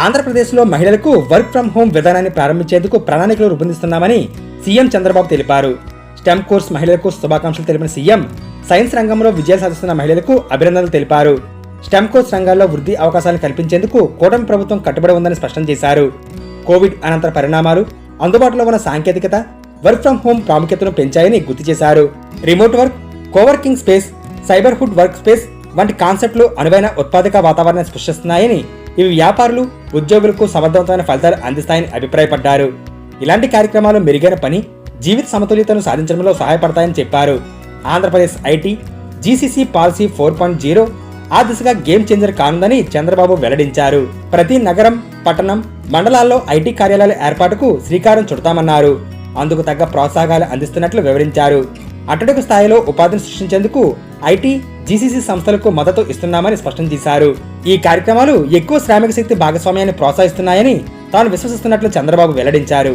ఆంధ్రప్రదేశ్లో మహిళలకు work from home విధానాన్ని ప్రారంభించేందుకు ప్రణాళికలు రూపొందిస్తున్నామని సీఎం చంద్రబాబు తెలిపారు. స్టెమ్ కోర్స్ మహిళలకు శుభాకాంక్షలు తెలిపిన సీఎం సైన్స్ రంగంలో విజయాలు సాధిస్తున్న మహిళలకు అభినందనలు తెలిపారు. స్టెమ్ కోర్స్ రంగాల్లో వృద్ధి అవకాశాలను కల్పించేందుకు కూటమి ప్రభుత్వం కట్టుబడి ఉందని స్పష్టం చేశారు. కోవిడ్ అనంతర పరిణామాలు, అందుబాటులో ఉన్న సాంకేతికత వర్క్ ఫ్రం హోం ప్రాముఖ్యతను పెంచాయని గుర్తు చేశారు. Remote work, coworking space, Cyberhood work space వంటి కాన్సెప్ట్లు అనువైన ఉత్పాదక వాతావరణాన్ని సృష్టిస్తున్నాయని, ఇవి వ్యాపారులు, ఉద్యోగులకు సమర్థవంతమైన ఫలితాలు అందిస్తాయని అభిప్రాయపడ్డారు. ఇలాంటి కార్యక్రమాలు మెరుగైన పని, జీవిత సమతుల్యతను సాధించడంలో సహాయపడతాయని చెప్పారు. ఆంధ్రప్రదేశ్ ఐటీ జీసీసీ పాలసీ 4.0 ఆ దిశగా గేమ్ చేంజర్ కానుందని చంద్రబాబు వెల్లడించారు. ప్రతి నగరం, పట్టణం, మండలాల్లో ఐటీ కార్యాలయాల ఏర్పాటుకు శ్రీకారం చుడతామన్నారు. అందుకు తగ్గ ప్రోత్సాహకాలు అందిస్తున్నట్లు వివరించారు. అట్టడుగు స్థాయిలో ఉపాధిని సృష్టించేందుకు ఐటీ, జీసీసీ సంస్థలకు మద్దతు ఇస్తున్నామని స్పష్టం చేశారు. ఈ కార్యక్రమాలు ఎక్కువ శ్రామిక శక్తి భాగస్వామ్యాన్ని ప్రోత్సహిస్తున్నాయని తాను విశ్వసిస్తున్నట్లు చంద్రబాబు వెల్లడించారు.